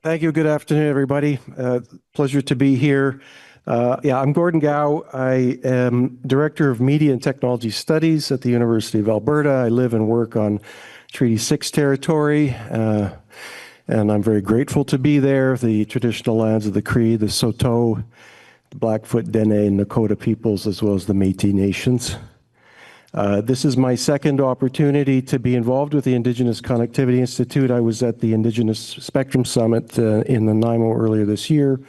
Thank you. Good afternoon, everybody. Pleasure to be here. I'm Gordon Gow. I am Director of Media and Technology Studies at the University of Alberta. I live and work on Treaty 6 territory, and I'm very grateful to be there. The traditional lands of the Cree, the Saulteaux, the Blackfoot, Dene, and Nakota peoples, as well as the Métis Nations. This is my second opportunity to be involved with the Indigenous Connectivity Institute. I was at the Indigenous Spectrum Summit in Nanaimo earlier this year,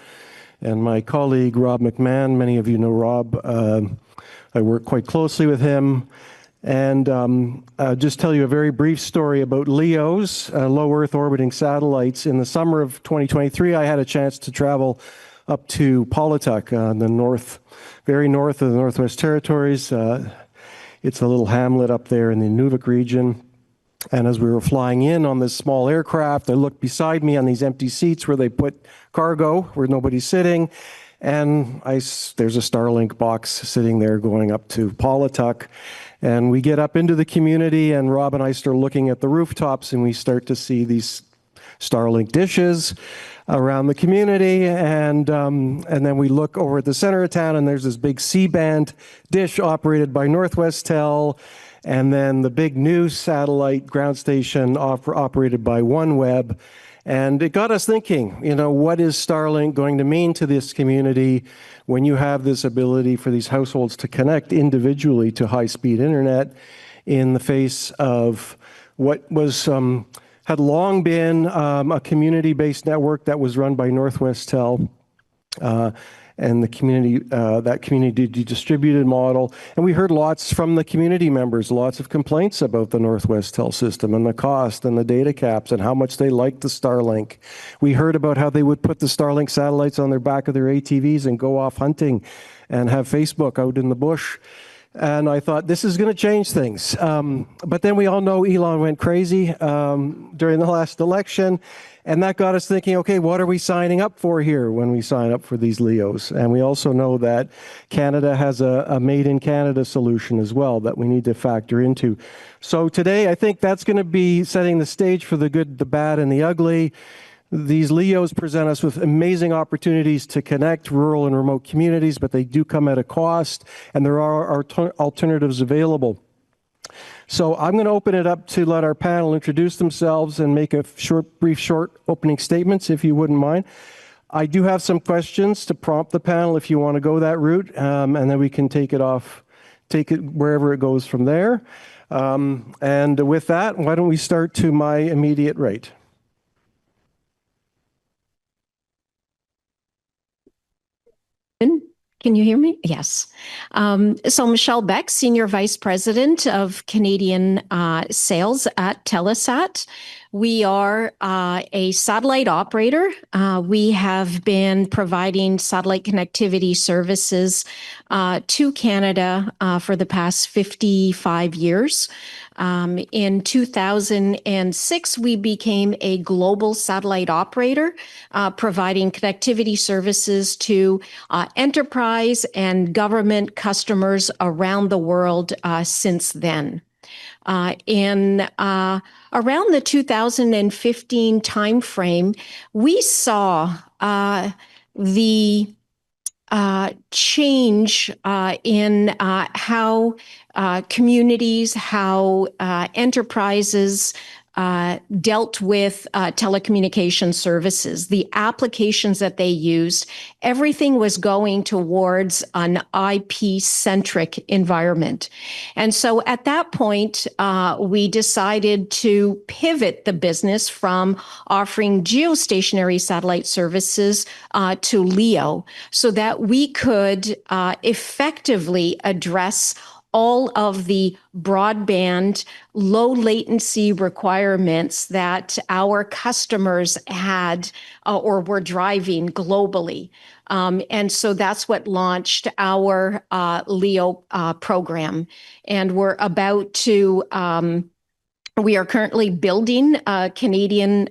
and my colleague Rob McMahon, many of you know Rob, I work quite closely with him, and I'll just tell you a very brief story about LEOs, low Earth orbiting satellites. In the summer of 2023, I had a chance to travel up to Paulatuk, the north, very north of the Northwest Territories. It's a little hamlet up there in the Nunavut region. And as we were flying in on this small aircraft, I looked beside me on these empty seats where they put cargo, where nobody's sitting. And there's a Starlink box sitting there going up to Paulatuk. And we get up into the community, and Rob and I start looking at the rooftops, and we start to see these Starlink dishes around the community, and then we look over at the center of town, and there's this big C-band dish operated by Northwestel, and then the big new satellite ground station operated by OneWeb. And it got us thinking, you know, what is Starlink going to mean to this community when you have this ability for these households to connect individually to high-speed internet in the face of what was had long been a community-based network that was run by Northwestel, and the community, that community distributed model. And we heard lots from the community members, lots of complaints about the Northwestel system and the cost and the data caps and how much they liked the Starlink. We heard about how they would put the Starlink satellites on their back of their ATVs and go off hunting and have Facebook out in the bush. And I thought, this is going to change things. But then we all know Elon went crazy during the last election. And that got us thinking, okay, what are we signing up for here when we sign up for these LEOs? And we also know that Canada has a Made in Canada solution as well that we need to factor into. So today, I think that's going to be setting the stage for the good, the bad, and the ugly. These LEOs present us with amazing opportunities to connect rural and remote communities, but they do come at a cost, and there are alternatives available. So I'm going to open it up to let our panel introduce themselves and make a brief opening statements, if you wouldn't mind. I do have some questions to prompt the panel if you want to go that route, and then we can take it wherever it goes from there. And with that, why don't we start to my immediate right? Can you hear me? Yes. So Michelle Beck, Senior Vice President of Canadian Sales at Telesat. We are a satellite operator. We have been providing satellite connectivity services to Canada for the past 55 years. In 2006, we became a global satellite operator, providing connectivity services to enterprise and government customers around the world since then. In around the 2015 timeframe, we saw the change in how communities, how enterprises dealt with telecommunication services, the applications that they used. Everything was going towards an IP-centric environment. And so at that point, we decided to pivot the business from offering geostationary satellite services to LEO so that we could effectively address all of the broadband, low latency requirements that our customers had or were driving globally. And so that's what launched our LEO program. And we are currently building a Canadian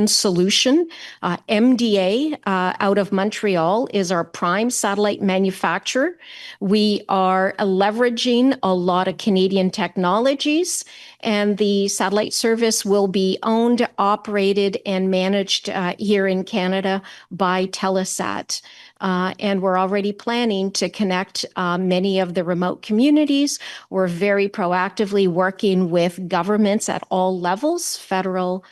solution. MDA out of Montreal is our prime satellite manufacturer. We are leveraging a lot of Canadian technologies, and the satellite service will be owned, operated, and managed here in Canada by Telesat. And we're already planning to connect many of the remote communities. We're very proactively working with governments at all levels, federal,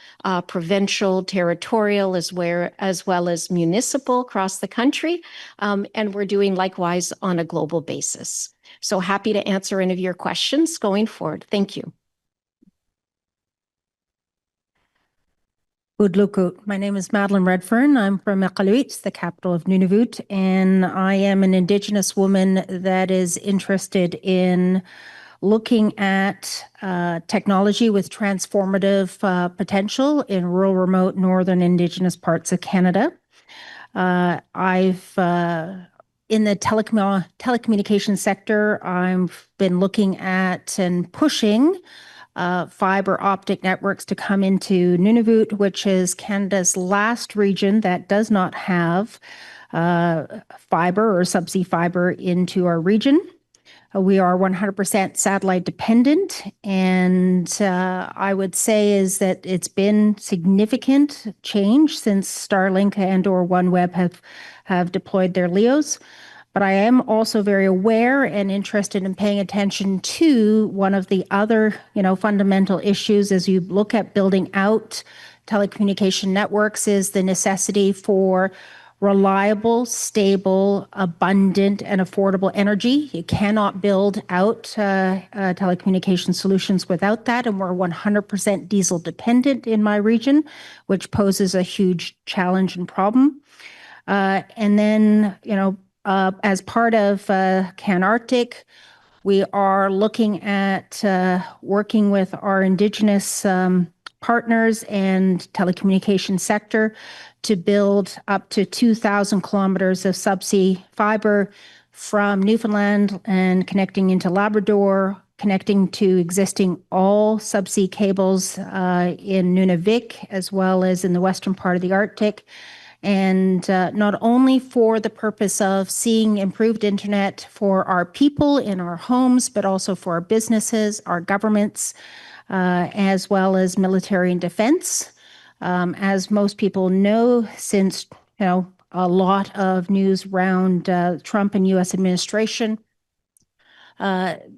provincial, territorial, as well as municipal across the country. And we're doing likewise on a global basis. So happy to answer any of your questions going forward. Thank you. Udlukut. My name is Madeline Redfern. I'm from Iqaluit, the capital of Nunavut, and I am an Indigenous woman that is interested in looking at technology with transformative potential in rural, remote, northern Indigenous parts of Canada. I've in the telecommunications sector, I've been looking at and pushing fiber optic networks to come into Nunavut, which is Canada's last region that does not have fiber or subsea fiber into our region. We are 100% satellite dependent, and I would say is that it's been significant change since Starlink and/or OneWeb have deployed their LEOs. But I am also very aware and interested in paying attention to one of the other, fundamental issues as you look at building out telecommunication networks is the necessity for reliable, stable, abundant, and affordable energy. You cannot build out telecommunication solutions without that, and we're 100% diesel dependent in my region, which poses a huge challenge and problem. And then, as part of CanArctic, we are looking at working with our Indigenous partners and telecommunication sector to build up to 2,000 kilometers of subsea fiber from Newfoundland and connecting into Labrador, connecting to existing all subsea cables in Nunavik, as well as in the western part of the Arctic. And not only for the purpose of seeing improved internet for our people in our homes, but also for our businesses, our governments, as well as military and defense. As most people know, since a lot of news around Trump and U.S. administration,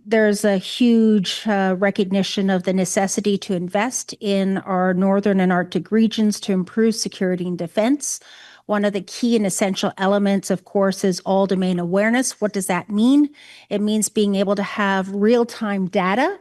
there's a huge recognition of the necessity to invest in our northern and Arctic regions to improve security and defense. One of the key and essential elements, of course, is all domain awareness. What does that mean? It means being able to have real-time data,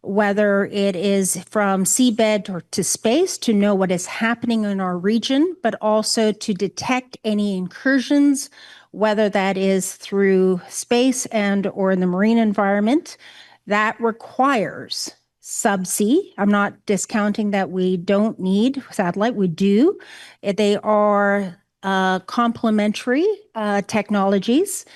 whether it is from seabed or to space, to know what is happening in our region, but also to detect any incursions, whether that is through space and or in the marine environment. That requires subsea. I'm not discounting that we don't need satellite. We do. They are complementary technologies.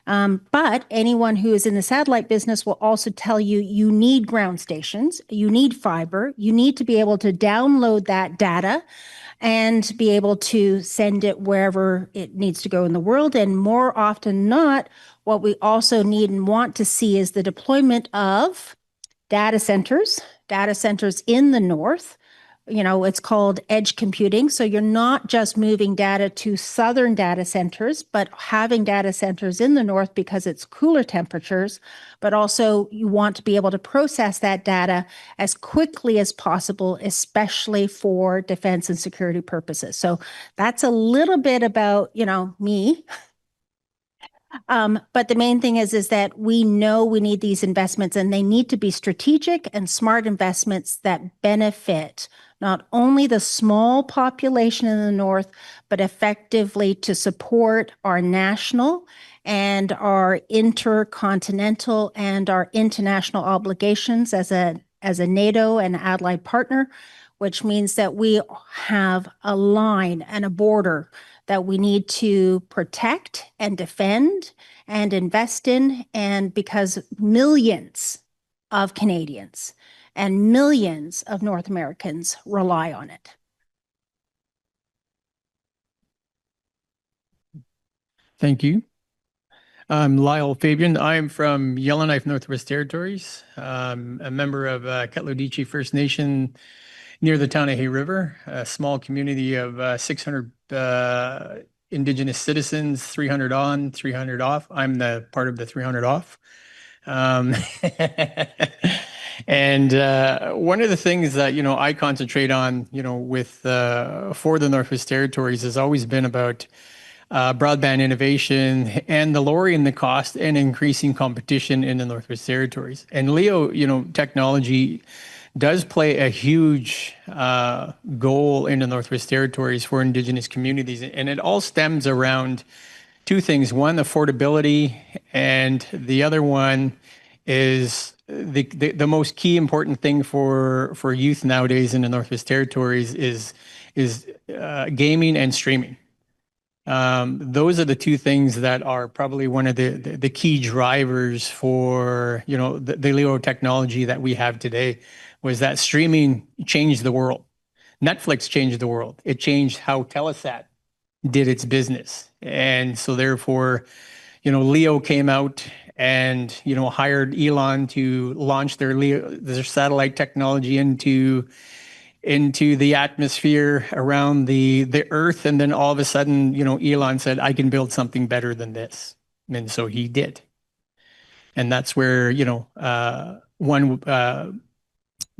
But anyone who is in the satellite business will also tell you, you need ground stations, you need fiber, you need to be able to download that data and be able to send it wherever it needs to go in the world. And more often than not, what we also need and want to see is the deployment of data centers in the north. It's called edge computing. So you're not just moving data to southern data centers, but having data centers in the north because it's cooler temperatures, but also you want to be able to process that data as quickly as possible, especially for defense and security purposes. So that's a little bit about, me. But the main thing is that we know we need these investments, and they need to be strategic and smart investments that benefit not only the small population in the north, but effectively to support our national and our intercontinental and our international obligations as a NATO and allied partner, which means that we have a line and a border that we need to protect and defend and invest in, and because millions of Canadians and millions of North Americans rely on it. Thank you. I'm Lyle Fabian. I'm from Yellowknife, Northwest Territories. A member of Ketlowdichi First Nation near the town of Hay River, a small community of 600 Indigenous citizens, 300 on, 300 off. I'm the part of the 300 off. Um, and one of the things that, I concentrate on, with for the Northwest Territories has always been about broadband innovation and the lowering the cost and increasing competition in the Northwest Territories. And LEO, technology does play a huge goal in the Northwest Territories for Indigenous communities. And it all stems around two things. One, affordability, and the other one is the most key important thing for youth nowadays in the Northwest Territories is gaming and streaming. Those are the two things that are probably one of the key drivers for the LEO technology that we have today. Was that streaming changed the world? Netflix changed the world. It changed how Telesat did its business, and so therefore, LEO came out and hired Elon to launch their satellite technology into the atmosphere around the Earth, and then all of a sudden, Elon said, "I can build something better than this," and so he did, and that's where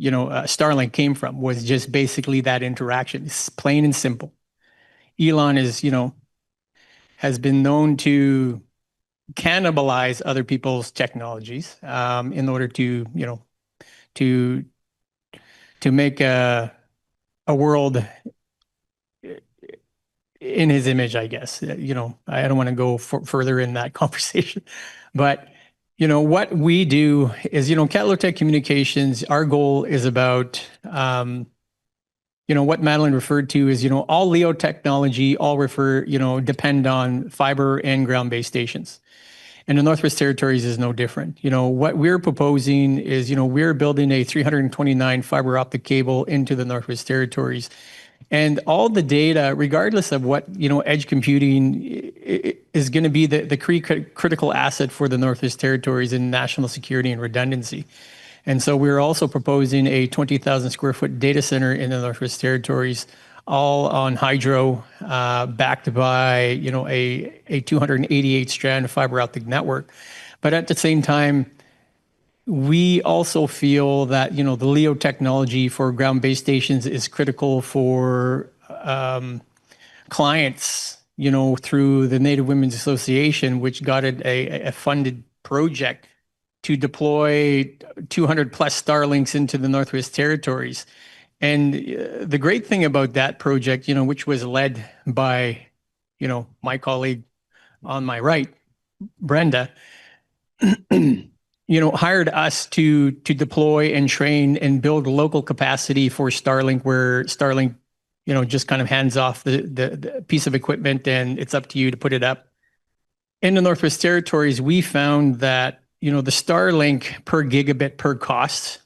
Starlink came from, was just basically that interaction. It's plain and simple. Elon has been known to cannibalize other people's technologies in order to make a world in his image, I guess. I don't want to go further in that conversation, but what we do is, Ketlowtech Communications, our goal is about, what Madeline referred to is, all LEO technology, depend on fiber and ground-based stations. And the Northwest Territories is no different. What we're proposing is, we're building a 329 fiber optic cable into the Northwest Territories. And all the data, regardless of what, edge computing is going to be the critical asset for the Northwest Territories in national security and redundancy. And so we're also proposing a 20,000 square foot data center in the Northwest Territories, all on hydro, backed by, a 288 strand fiber optic network. But at the same time, we also feel that, the LEO technology for ground-based stations is critical for clients, through the Native Women's Association, which got a funded project to deploy 200 plus Starlinks into the Northwest Territories. And the great thing about that project, which was led by, my colleague on my right, Brenda, hired us to deploy and train and build local capacity for Starlink, where Starlink, just kind of hands off the piece of equipment and it's up to you to put it up. In the Northwest Territories, we found that, the Starlink per gigabit per cost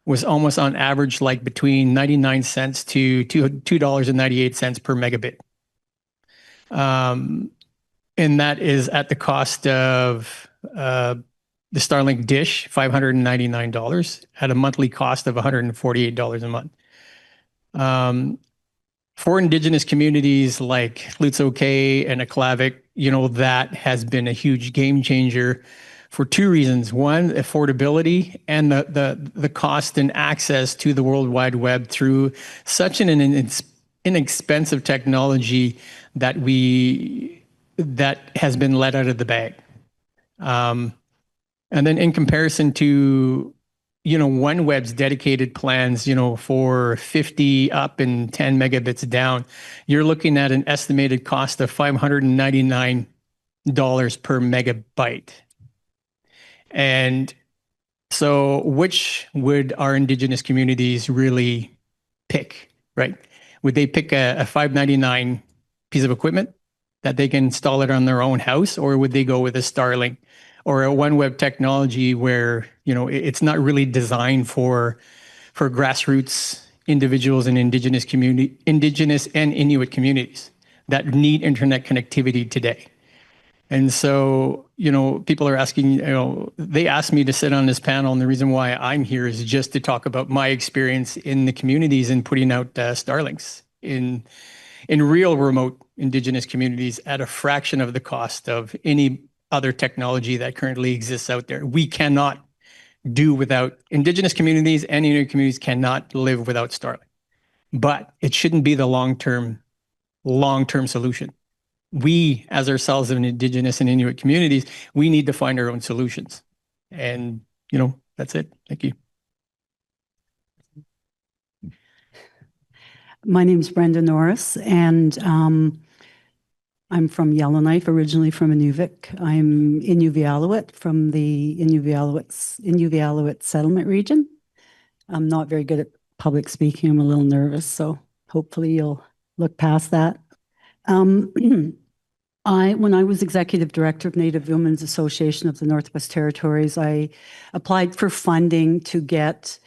was almost on average like between 99 cents to $2.98 per megabit. And that is at the cost of the Starlink dish, $599, at a monthly cost of $148 a month. For Indigenous communities like Lutso Cay and Aklavik, that has been a huge game changer for two reasons. One, affordability, and the cost and access to the World Wide Web through such an inexpensive technology that has been let out of the bag. And then in comparison to, OneWeb's dedicated plans, for 50 up and 10 megabits down, you're looking at an estimated cost of $599 per megabyte. And so which would our Indigenous communities really pick, right? Would they pick a $599 piece of equipment that they can install it on their own house, or would they go with a Starlink or a OneWeb technology where, it's not really designed for grassroots individuals and Indigenous and Inuit communities that need internet connectivity today? And so, people are asking, they asked me to sit on this panel. And the reason why I'm here is just to talk about my experience in the communities and putting out Starlinks in real remote Indigenous communities at a fraction of the cost of any other technology that currently exists out there. We cannot do without Indigenous communities, and Inuit communities cannot live without Starlink. But it shouldn't be the long-term solution. We, as ourselves in Indigenous and Inuit communities, we need to find our own solutions. And, that's it. Thank you. My name is Brenda Norris, and I'm from Yellowknife, originally from Inuvik. I'm Inuvialuit from the Inuvialuit settlement region. I'm not very good at public speaking. I'm a little nervous, so hopefully you'll look past that. When I was executive director of Native Women's Association of the Northwest Territories, I applied for funding to get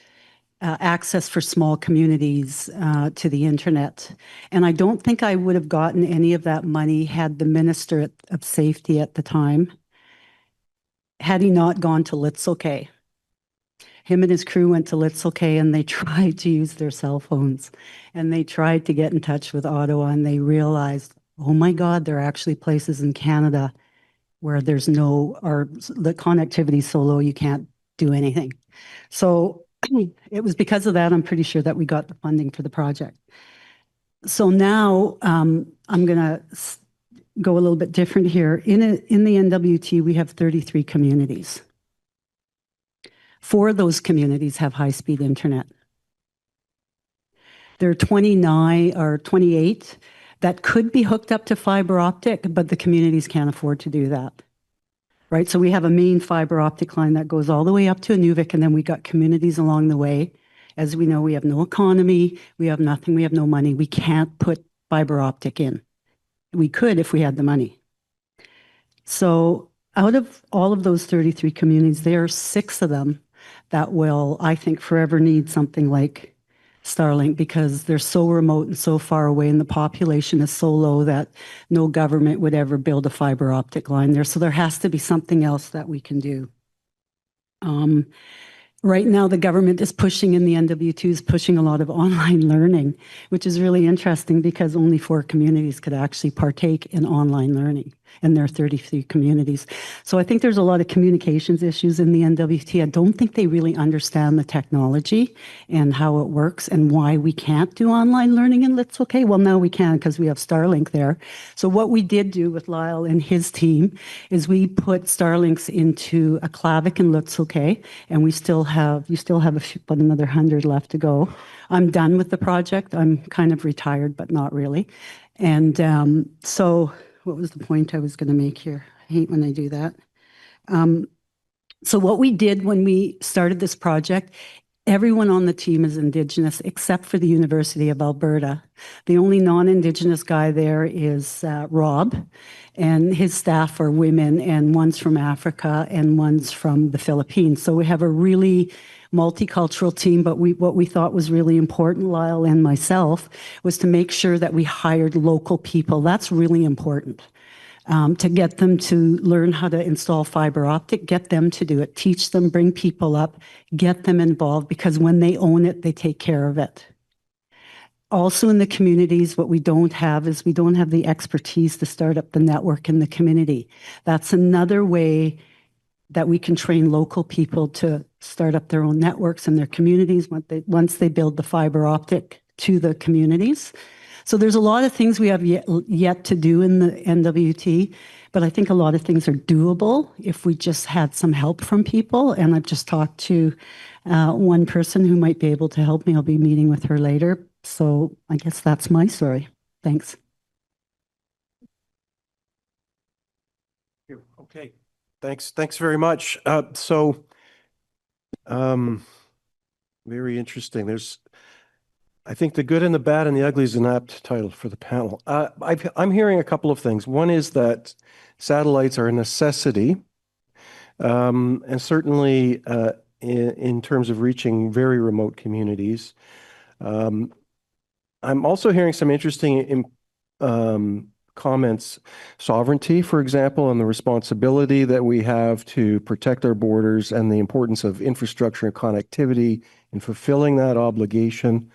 access for small communities to the internet. And I don't think I would have gotten any of that money had the Minister of Safety at the time, had he not gone to Litzel Cay. Him and his crew went to Litzel Cay and they tried to use their cell phones. And they tried to get in touch with Ottawa and they realized, oh my God, there are actually places in Canada where the connectivity is so low you can't do anything. So it was because of that, I'm pretty sure, that we got the funding for the project. So now I'm going to go a little bit different here. In the NWT, we have 33 communities. 4 of those communities have high-speed internet. There are 29 or 28 that could be hooked up to fiber optic, but the communities can't afford to do that. Right, so we have a main fiber optic line that goes all the way up to Inuvik, and then we got communities along the way. As we know, we have no economy, we have nothing, we have no money. We can't put fiber optic in. We could if we had the money. So out of all of those 33 communities, there are 6 of them that will, I think, forever need something like Starlink, because they're so remote and so far away, and the population is so low that no government would ever build a fiber optic line there. So there has to be something else that we can do. Right now, the government is pushing, in the NW2 is pushing a lot of online learning, which is really interesting because only 4 communities could actually partake in online learning, and there are 33 communities. So I think there's a lot of communications issues in the NWT. I don't think they really understand the technology and how it works and why we can't do online learning in Litzel Cay. Well, now we can because we have Starlink there. So what we did do with Lyle and his team is we put Starlinks into Aklavik and Litzel Cay, and you still have about another 100 left to go. I'm done with the project. I'm kind of retired, but not really. And so what was the point I was going to make here? I hate when I do that. So what we did when we started this project, everyone on the team is Indigenous except for the University of Alberta. The only non-Indigenous guy there is Rob, and his staff are women, and one's from Africa and one's from the Philippines. So we have a really multicultural team, but what we thought was really important, Lyle and myself, was to make sure that we hired local people. That's really important. To get them to learn how to install fiber optic, get them to do it, teach them, bring people up, get them involved, because when they own it, they take care of it. Also in the communities, what we don't have is we don't have the expertise to start up the network in the community. That's another way that we can train local people to start up their own networks in their communities once they build the fiber optic to the communities. So there's a lot of things we have yet to do in the NWT, but I think a lot of things are doable if we just had some help from people. And I've just talked to one person who might be able to help me. I'll be meeting with her later. So I guess that's my story. Thanks. Okay, thanks very much. Very interesting. I think the good and the bad and the ugly is an apt title for the panel. I'm hearing a couple of things. One is that satellites are a necessity, and certainly in terms of reaching very remote communities. I'm also hearing some interesting comments sovereignty, for example, and the responsibility that we have to protect our borders and the importance of infrastructure and connectivity in fulfilling that obligation.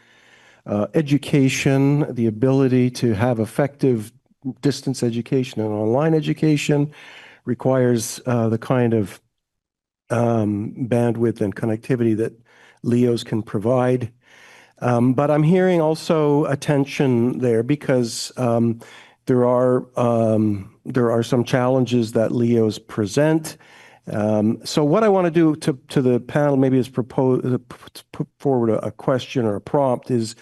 Education, the ability to have effective distance education and online education requires the kind of bandwidth and connectivity that LEOs can provide. But I'm hearing also a tension there because there are some challenges that LEOs present. So what I want to do to the panel maybe is put forward a question or a prompt is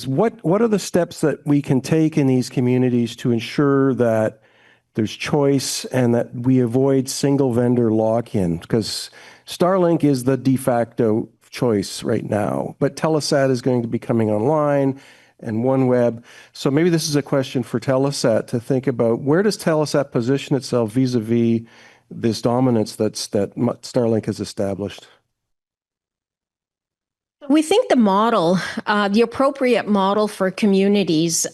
what are the steps that we can take in these communities to ensure that there's choice and that we avoid single vendor lock-in? Because Starlink is the de facto choice right now, but Telesat is going to be coming online and OneWeb. So maybe this is a question for Telesat to think about: where does Telesat position itself vis-a-vis this dominance that Starlink has established? We think the appropriate model for communities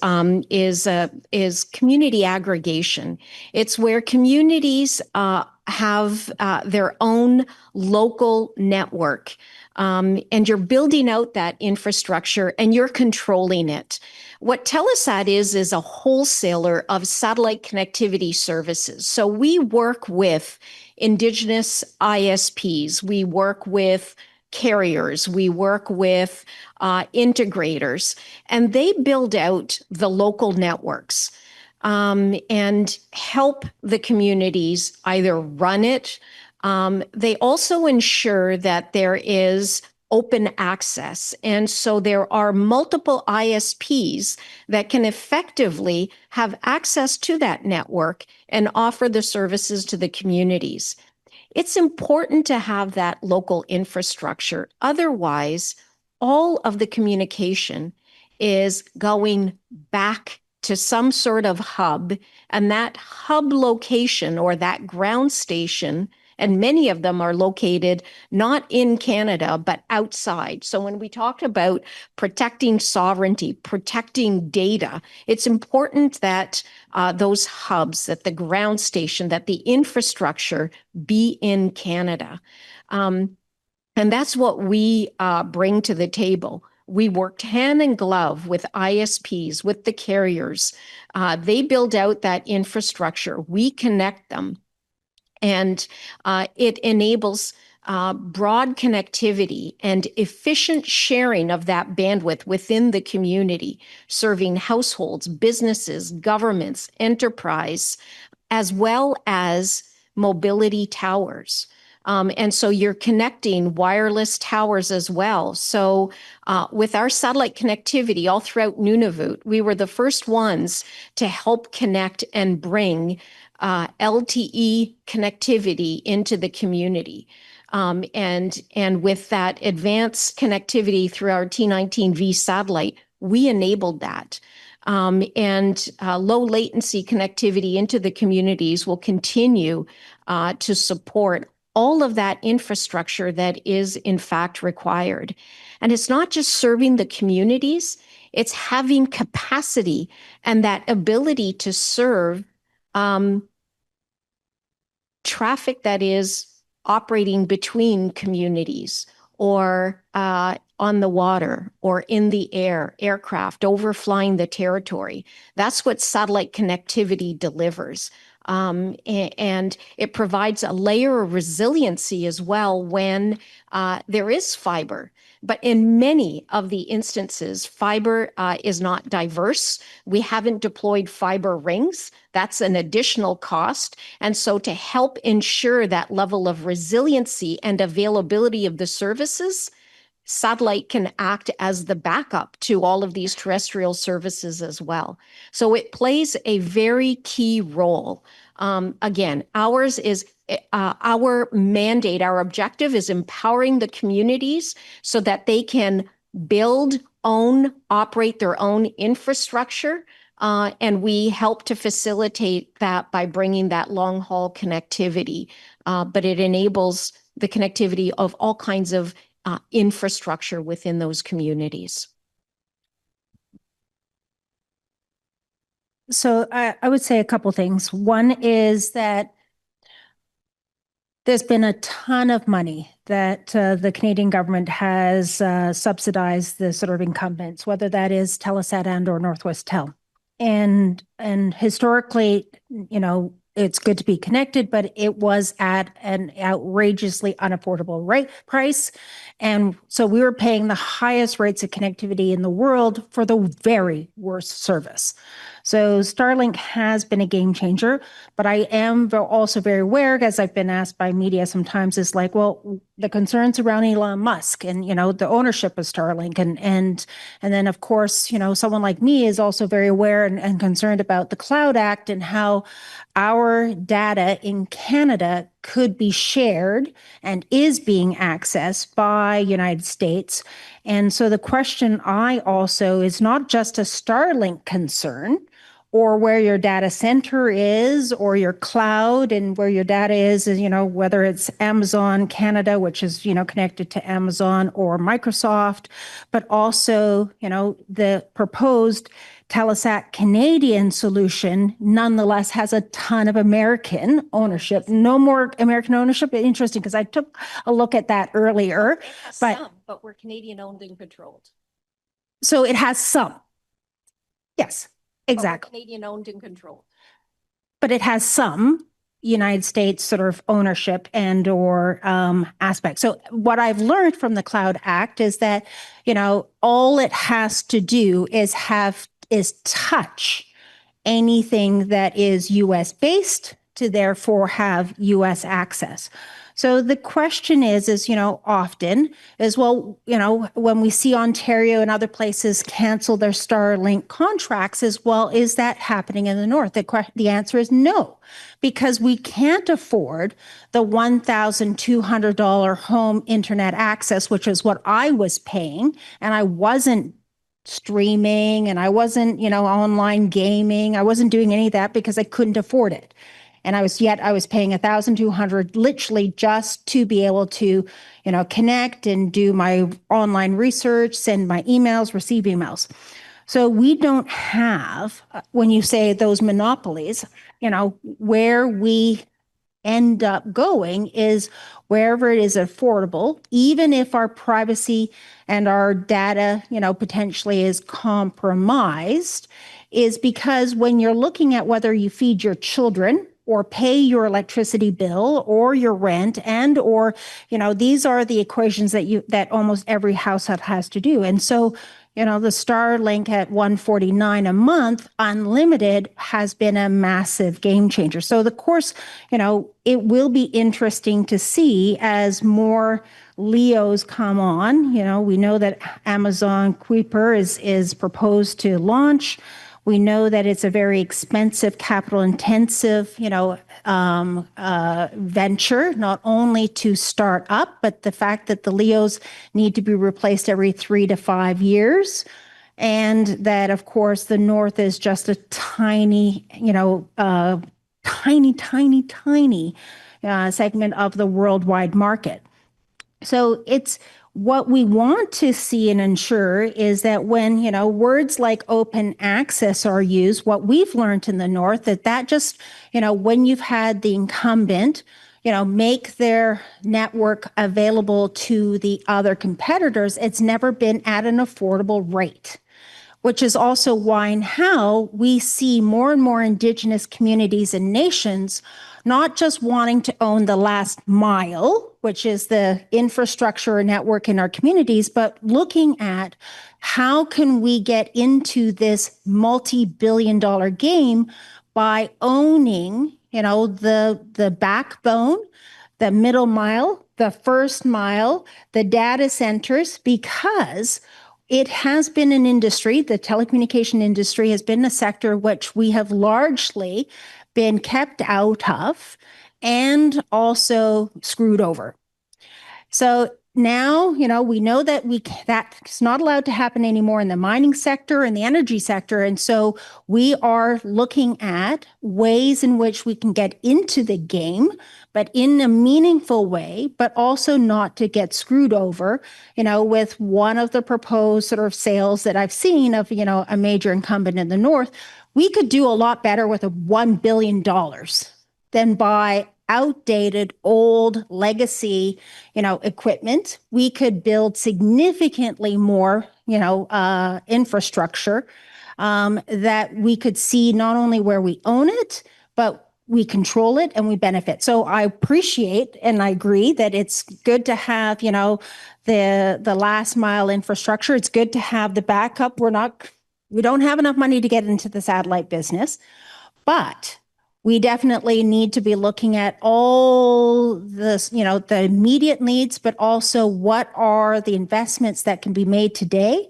is community aggregation. It's where communities have their own local network, and you're building out that infrastructure and you're controlling it. What Telesat is a wholesaler of satellite connectivity services. So we work with Indigenous ISPs, we work with carriers, we work with integrators, and they build out the local networks and help the communities either run it. They also ensure that there is open access. And so there are multiple ISPs that can effectively have access to that network and offer the services to the communities. It's important to have that local infrastructure. Otherwise, all of the communication is going back to some sort of hub, and that hub location or that ground station, and many of them are located not in Canada, but outside. So when we talk about protecting sovereignty, protecting data, it's important that those hubs, that the ground station, that the infrastructure be in Canada. And that's what we bring to the table. We worked hand in glove with ISPs, with the carriers. They build out that infrastructure. We connect them. And it enables broad connectivity and efficient sharing of that bandwidth within the community, serving households, businesses, governments, enterprise, as well as mobility towers. And so you're connecting wireless towers as well. So with our satellite connectivity all throughout Nunavut, we were the first ones to help connect and bring LTE connectivity into the community. And with that advanced connectivity through our T19V satellite, we enabled that. And low latency connectivity into the communities will continue to support all of that infrastructure that is in fact required. And it's not just serving the communities, it's having capacity and that ability to serve traffic that is operating between communities or on the water or in the air, aircraft overflying the territory. That's what satellite connectivity delivers. And it provides a layer of resiliency as well when there is fiber. But in many of the instances, fiber is not diverse. We haven't deployed fiber rings. That's an additional cost. And so to help ensure that level of resiliency and availability of the services, satellite can act as the backup to all of these terrestrial services as well. So it plays a very key role. Again, ours is our mandate, our objective is empowering the communities so that they can build, own, operate their own infrastructure. And we help to facilitate that by bringing that long haul connectivity. But it enables the connectivity of all kinds of infrastructure within those communities. So I would say a couple things. One is that there's been a ton of money that the Canadian government has subsidized the sort of incumbents, whether that is Telesat and or Northwest Tel. And historically, you know, it's good to be connected, but it was at an outrageously unaffordable rate price. And so we were paying the highest rates of connectivity in the world for the very worst service. So Starlink has been a game changer, but I am also very aware, as I've been asked by media sometimes, is like, well, the concerns around Elon Musk and, you know, the ownership of Starlink. And then, of course, you know, someone like me is also very aware and concerned about the Cloud Act and how our data in Canada could be shared and is being accessed by United States. And so the question I also is not just a Starlink concern, or where your data center is, or your cloud and where your data is, you know, whether it's Amazon Canada, which is, you know, connected to Amazon or Microsoft, but also, you know, the proposed Telesat Canadian solution nonetheless has a ton of American ownership. No more American ownership. Interesting, because I took a look at that earlier. But we're Canadian owned and controlled. So it has some. Yes. Exactly. Canadian owned and controlled. But it has some United States sort of ownership and or aspect. So what I've learned from the Cloud Act is that, you know, all it has to do is touch anything that is US based to therefore have US access. So the question is, you know, often is, well, you know, when we see Ontario and other places cancel their Starlink contracts as well, is that happening in the North? The answer is no, because we can't afford the $1,200 home internet access, which is what I was paying, and I wasn't streaming and I wasn't, you know, online gaming. I wasn't doing any of that because I couldn't afford it. And I was paying $1,200 literally just to be able to, you know, connect and do my online research, send my emails, receive emails. So we don't have, when you say those monopolies, you know, where we end up going is wherever it is affordable, even if our privacy and our data, you know, potentially is compromised, is because when you're looking at whether you feed your children or pay your electricity bill or your rent and or, you know, these are the equations that almost every household has to do. And so, you know, the Starlink at $149 a month, unlimited, has been a massive game changer. So, of course, you know, it will be interesting to see as more LEOs come on. You know, we know that Amazon Kuiper is proposed to launch. We know that it's a very expensive, capital-intensive, you know, venture, not only to start up, but the fact that the LEOs need to be replaced every 3 to 5 years, and that, of course, the North is just a tiny, you know, tiny segment of the worldwide market. So it's what we want to see and ensure is that when, you know, words like open access are used, what we've learned in the North, that just, you know, when you've had the incumbent, you know, make their network available to the other competitors, it's never been at an affordable rate, which is also why and how we see more and more Indigenous communities and nations not just wanting to own the last mile, which is the infrastructure network in our communities, but looking at how can we get into this multi-billion-dollar game by owning, you know, the backbone, the middle mile, the first mile, the data centers, because it has been an industry, the telecommunication industry has been a sector which we have largely been kept out of and also screwed over. So now, we know that that's not allowed to happen anymore in the mining sector and the energy sector. And so we are looking at ways in which we can get into the game, but in a meaningful way, but also not to get screwed over, with one of the proposed sort of sales that I've seen of, a major incumbent in the North. We could do a lot better with $1 billion than buy outdated, old legacy, equipment. We could build significantly more, infrastructure that we could see not only where we own it, but we control it and we benefit. So I appreciate and I agree that it's good to have, the last mile infrastructure. It's good to have the backup. We don't have enough money to get into the satellite business, but we definitely need to be looking at all this, the immediate needs, but also what are the investments that can be made today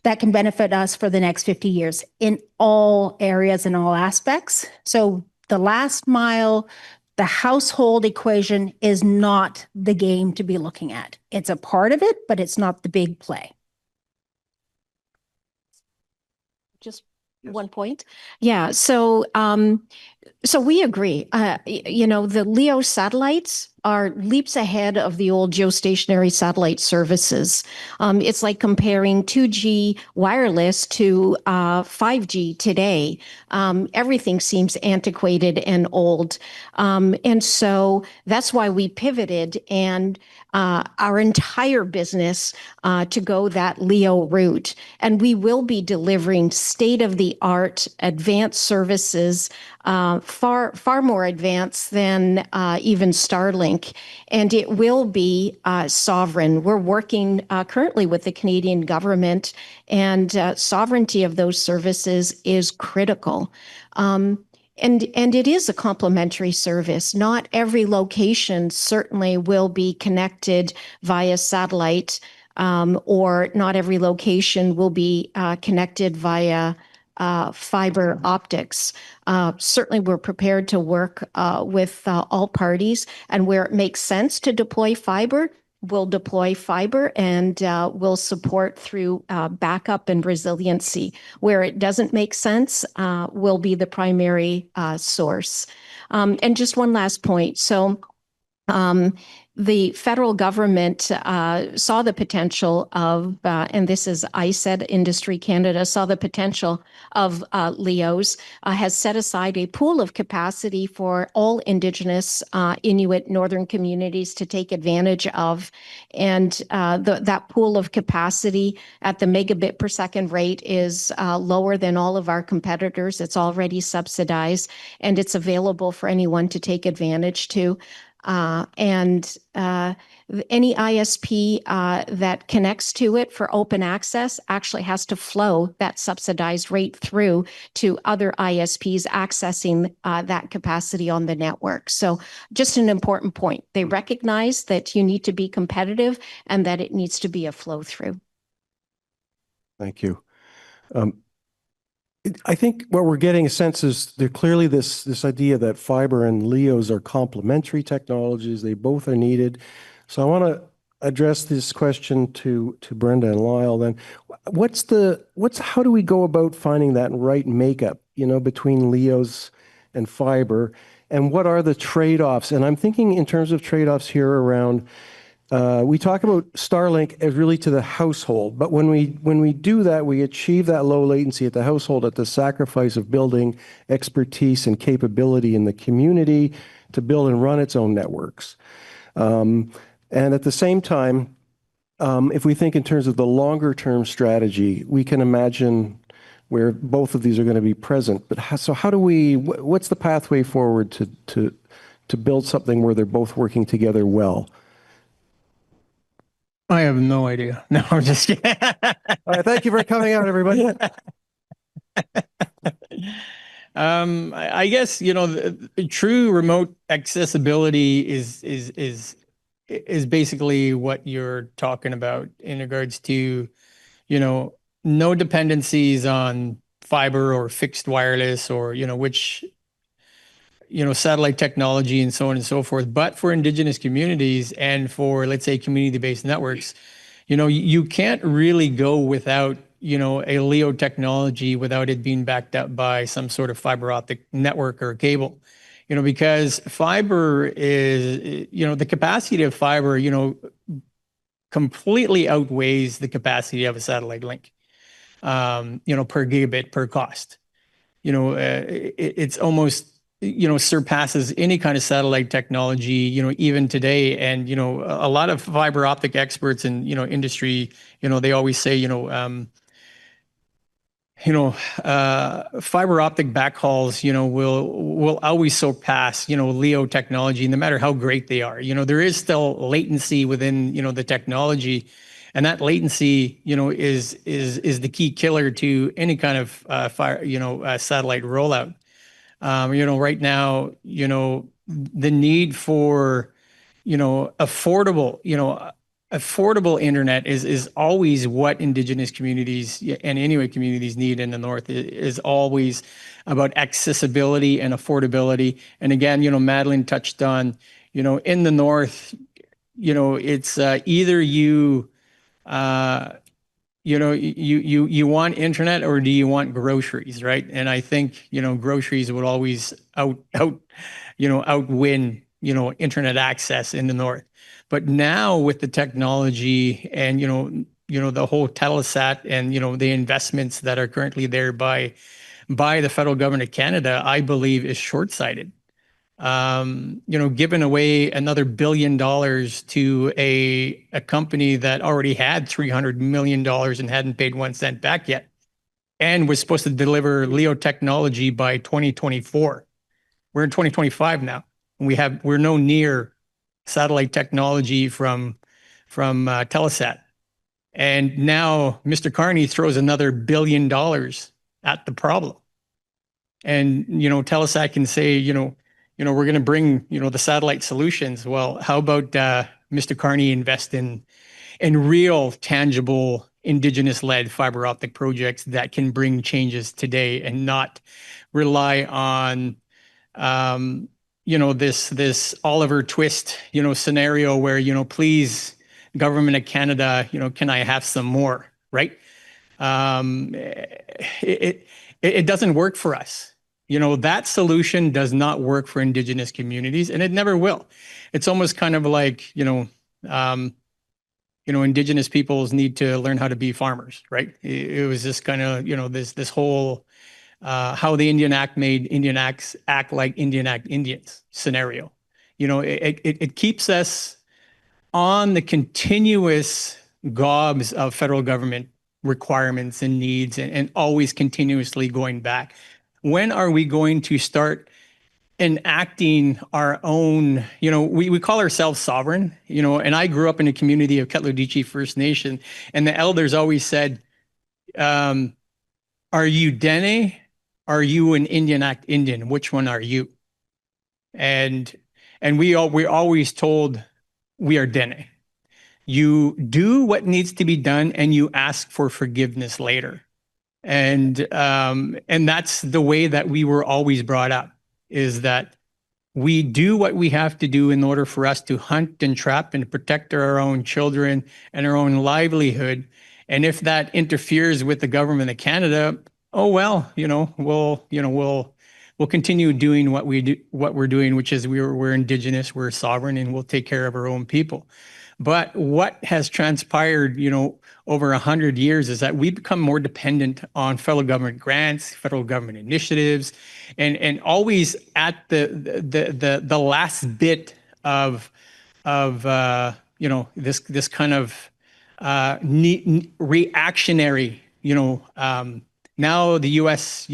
that can benefit us for the next 50 years in all areas and all aspects. So the last mile, the household equation is not the game to be looking at. It's a part of it, but it's not the big play. Just one point. Yeah. So we agree. The LEO satellites are leaps ahead of the old geostationary satellite services. It's like comparing 2G wireless to 5G today. Everything seems antiquated and old. And so that's why we pivoted and our entire business to go that LEO route. And we will be delivering state-of-the-art advanced services, far more advanced than even Starlink, and it will be sovereign. We're working currently with the Canadian government, and sovereignty of those services is critical. And it is a complementary service. Not every location certainly will be connected via satellite, or not every location will be connected via fiber optics. Certainly, we're prepared to work with all parties, and where it makes sense to deploy fiber, we'll deploy fiber and we'll support through backup and resiliency. Where it doesn't make sense, will be the primary source. And just one last point. So the federal government saw the potential of, and this is ISED Industry Canada, saw the potential of LEOs, has set aside a pool of capacity for all Indigenous Inuit Northern communities to take advantage of. And that pool of capacity at the megabit per second rate is lower than all of our competitors. It's already subsidized, and it's available for anyone to take advantage to. And any ISP that connects to it for open access actually has to flow that subsidized rate through to other ISPs accessing that capacity on the network. So just an important point. They recognize that you need to be competitive and that it needs to be a flow through. Thank you. I think what we're getting a sense is there clearly this idea that fiber and LEOs are complementary technologies. They both are needed. So I want to address this question to Brenda and Lyle then. How do we go about finding that right makeup, between LEOs and fiber? And what are the trade-offs? And I'm thinking in terms of trade-offs here around we talk about Starlink as really to the household, but when we do that, we achieve that low latency at the household at the sacrifice of building expertise and capability in the community to build and run its own networks. And at the same time, if we think in terms of the longer term strategy, we can imagine where both of these are going to be present. But how do what's the pathway forward to build something where they're both working together well? I have no idea. No, I'm just kidding. All right, thank you for coming out, everybody. I guess the true remote accessibility is basically what you're talking about in regards to no dependencies on fiber or fixed wireless or which satellite technology and so on and so forth. But for Indigenous communities and for, let's say, community-based networks, you can't really go without, a LEO technology without it being backed up by some sort of fiber optic network or cable, because fiber is, the capacity of fiber, completely outweighs the capacity of a satellite link, per gigabit per cost. It's almost, surpasses any kind of satellite technology, even today. And, a lot of fiber optic experts in, industry, they always say, fiber optic backhauls, will always surpass, LEO technology, no matter how great they are. There is still latency within, the technology, and that latency, is the key killer to any kind of satellite rollout. Right now, the need for, affordable internet is always what Indigenous communities and Inuit communities need in the North. It is always about accessibility and affordability. And again, Madeleine touched on, in the North, it's either you want internet or do you want groceries, right? And I think, groceries would always outwin, internet access in the North. But now with the technology and, the whole Telesat and, the investments that are currently there by the federal government of Canada, I believe is short-sighted. Giving away another $1 billion to a company that already had $300 million and hadn't paid 1 cent back yet, and was supposed to deliver LEO technology by 2024. We're in 2025 now, and we're no near satellite technology from Telesat. And now Mr. Carney throws another $1 billion at the problem. And, Telesat can say, we're going to bring, the satellite solutions. Well, how about Mr. Carney invest in real, tangible, Indigenous-led fiber optic projects that can bring changes today and not rely on, this Oliver Twist, scenario where, please, government of Canada, can I have some more, right? It doesn't work for us. That solution does not work for Indigenous communities, and it never will. It's almost kind of like, Indigenous peoples need to learn how to be farmers, right? It was just kind of, this whole, how the Indian Act made Indian Acts act like Indian Act Indians scenario. It keeps us on the continuous gobs of federal government requirements and needs and always continuously going back. When are we going to start enacting our own, we call ourselves sovereign, and I grew up in a community of Ketlowdichi First Nation, and the elders always said, are you Dene? Are you an Indian Act Indian? Which one are you? And we're always told we are Dene. You do what needs to be done and you ask for forgiveness later. And that's the way that we were always brought up, is that we do what we have to do in order for us to hunt and trap and protect our own children and our own livelihood. And if that interferes with the government of Canada, oh well, we'll continue doing what we're doing, which is we're Indigenous, we're sovereign, and we'll take care of our own people. But what has transpired, over 100 years is that we become more dependent on federal government grants, federal government initiatives, and always at the last bit of this kind of reactionary, now the U.S.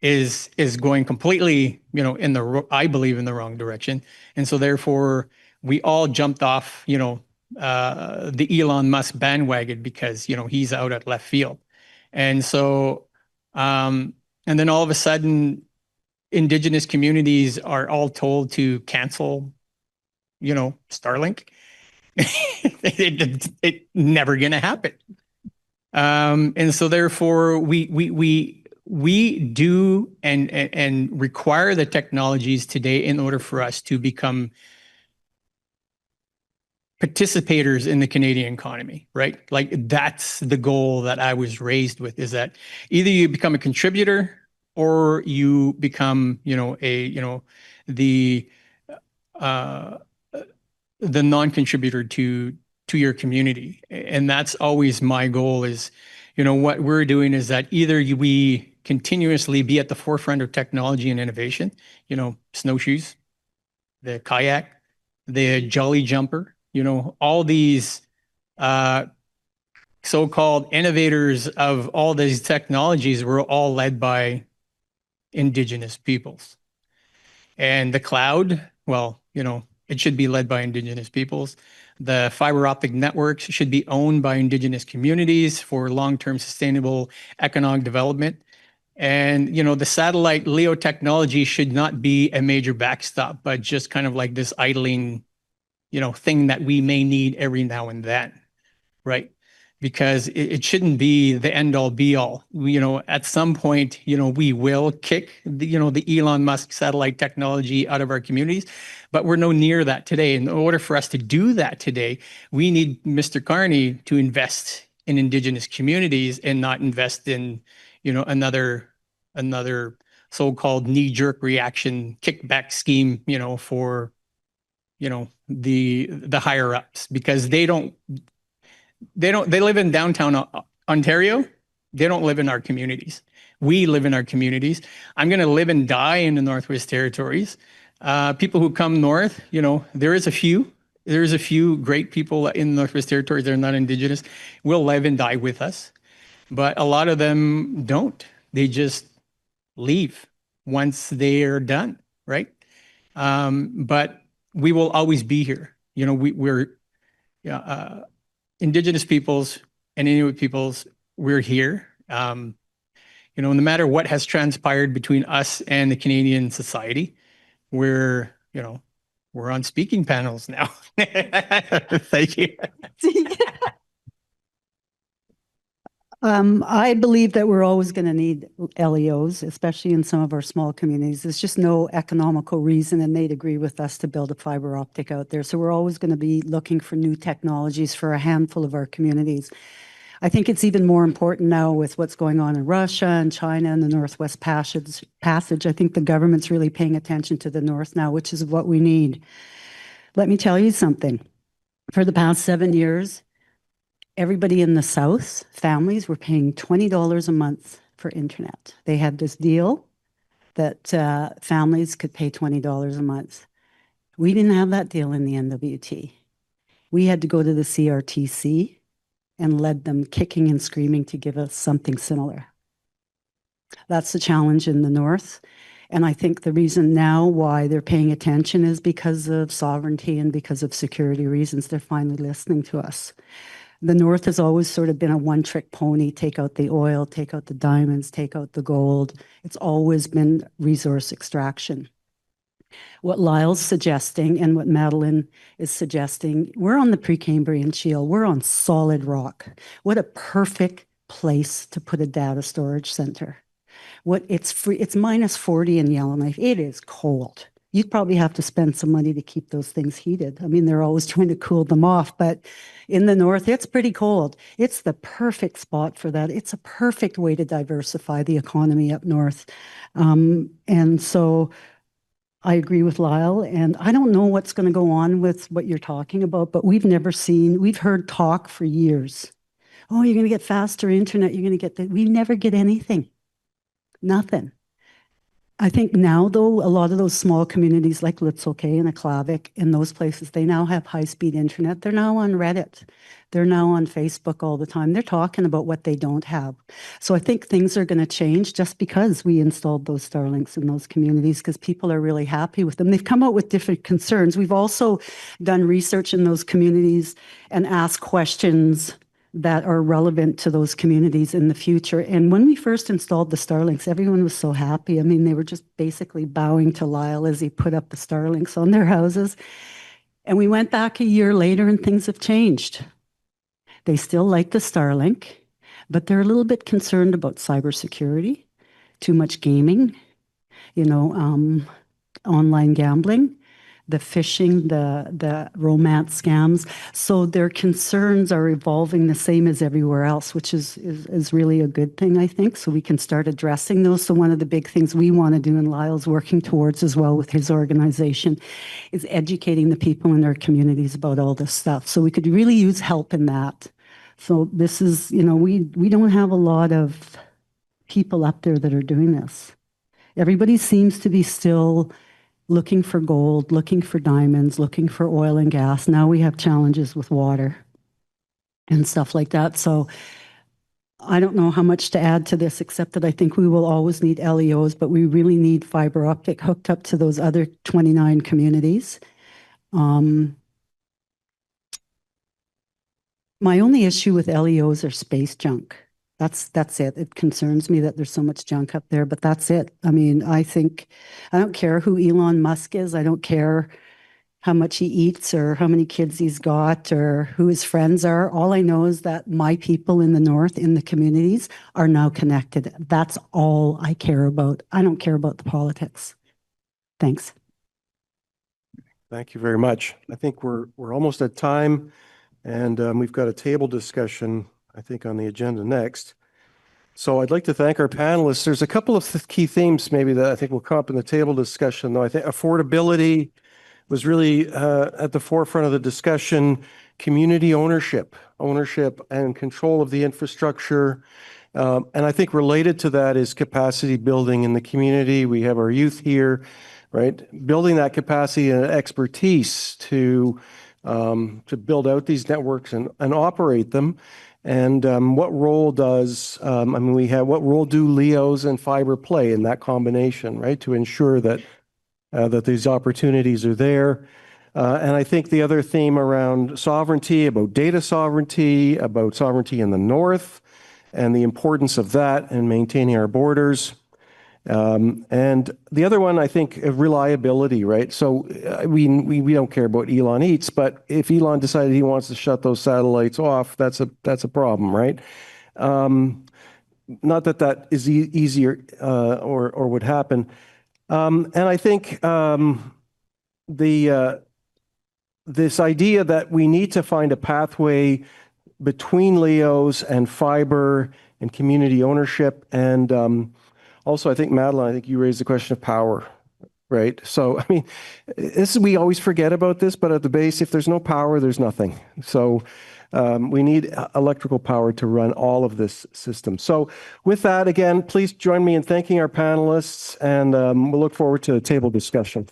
is going completely I believe in the wrong direction, and so therefore we all jumped off the Elon Musk bandwagon because he's out at left field, and so and then all of a sudden Indigenous communities are all told to cancel Starlink. It never gonna happen. And so therefore we we do and require the technologies today in order for us to become participators in the Canadian economy, right? Like that's the goal that I was raised with, is that either you become a contributor or you become, the uh, the non-contributor to your community. And that's always my goal is, what we're doing is that either we continuously be at the forefront of technology and innovation, snowshoes, the kayak, the jolly jumper, all these so-called innovators of all these technologies were all led by Indigenous peoples. And the cloud, well, it should be led by Indigenous peoples. The fiber optic networks should be owned by Indigenous communities for long-term sustainable economic development. And, the satellite LEO technology should not be a major backstop, but just kind of like this idling, thing that we may need every now and then, right? Because it shouldn't be the end all be all. At some point, we will kick the Elon Musk satellite technology out of our communities, but we're no near that today. In order for us to do that today, we need Mr. Carney to invest in Indigenous communities and not invest in, another so-called knee-jerk reaction kickback scheme, for, the higher ups, because they live in downtown Ontario. They don't live in our communities. We live in our communities. I'm going to live and die in the Northwest Territories. People who come north, there's a few great people in the Northwest Territories that are not Indigenous, will live and die with us. But a lot of them don't. They just leave once they are done, right? But we will always be here. We're Indigenous peoples and Inuit peoples, we're here. No matter what has transpired between us and the Canadian society, we're on speaking panels now. Thank you. I believe that we're always going to need LEOs, especially in some of our small communities. There's just no economical reason, and they'd agree with us, to build a fiber optic out there. So we're always going to be looking for new technologies for a handful of our communities. I think it's even more important now with what's going on in Russia and China and the Northwest Passage. I think the government's really paying attention to the North now, which is what we need. Let me tell you something. For the past 7 years, everybody in the South, families, were paying $20 a month for internet. They had this deal that families could pay $20 a month. We didn't have that deal in the NWT. We had to go to the CRTC and led them kicking and screaming to give us something similar. That's the challenge in the North. And I think the reason now why they're paying attention is because of sovereignty and because of security reasons. They're finally listening to us. The North has always sort of been a one-trick pony: take out the oil, take out the diamonds, take out the gold. It's always been resource extraction. What Lyle's suggesting and what Madeleine is suggesting, we're on the Precambrian Shield. We're on solid rock. What a perfect place to put a data storage center. It's minus 40 in Yellowknife. It is cold. You'd probably have to spend some money to keep those things heated. I mean, they're always trying to cool them off, but in the North, it's pretty cold. It's the perfect spot for that. It's a perfect way to diversify the economy up north. And so I agree with Lyle, and I don't know what's going to go on with what you're talking about, but we've heard talk for years. Oh, you're going to get faster internet, you're going to get that. We never get anything. Nothing. I think now, though, a lot of those small communities like Litzelkay and Aklavik and those places, they now have high-speed internet. They're now on Reddit. They're now on Facebook all the time. They're talking about what they don't have. So I think things are going to change just because we installed those Starlinks in those communities, because people are really happy with them. They've come out with different concerns. We've also done research in those communities and asked questions that are relevant to those communities in the future. And when we first installed the Starlinks, everyone was so happy. I mean, they were just basically bowing to Lyle as he put up the Starlinks on their houses. And we went back a year later and things have changed. They still like the Starlink, but they're a little bit concerned about cybersecurity. too much gaming, online gambling, the phishing, the romance scams. So their concerns are evolving the same as everywhere else, which is really a good thing, I think. So we can start addressing those. So one of the big things we want to do, and Lyle's working towards as well with his organization, is educating the people in their communities about all this stuff. So we could really use help in that. So this is, we don't have a lot of people up there that are doing this. Everybody seems to be still looking for gold, looking for diamonds, looking for oil and gas. Now we have challenges with water and stuff like that. So I don't know how much to add to this, except that I think we will always need LEOs, but we really need fiber optic hooked up to those other 29 communities. My only issue with LEOs are space junk. That's it. It concerns me that there's so much junk up there, but that's it. I mean, I don't care who Elon Musk is. I don't care how much he eats or how many kids he's got or who his friends are. All I know is that my people in the north, in the communities, are now connected. That's all I care about. I don't care about the politics. Thanks. Thank you very much. I think we're almost at time, and we've got a table discussion, I think, on the agenda next. So I'd like to thank our panelists. There's a couple of key themes maybe that I think will come up in the table discussion, though. I think affordability was really at the forefront of the discussion. Community ownership and control of the infrastructure. And I think related to that is capacity building in the community. We have our youth here, right? Building that capacity and expertise to build out these networks and operate them. And what role does, what role do LEOs and fiber play in that combination, right? To ensure that these opportunities are there. And I think the other theme around sovereignty, about data sovereignty, about sovereignty in the north, and the importance of that and maintaining our borders. And the other one, I think, reliability, right? So we don't care about Elon Eats, but if Elon decided he wants to shut those satellites off, that's a problem, right? Not that is easier or would happen. And I think this idea that we need to find a pathway between LEOs and fiber and community ownership. And also, I think, Madeleine, you raised the question of power, right? So, I mean, we always forget about this, but at the base, if there's no power, there's nothing. So we need electrical power to run all of this system. So with that, again, please join me in thanking our panelists, and we'll look forward to a table discussion.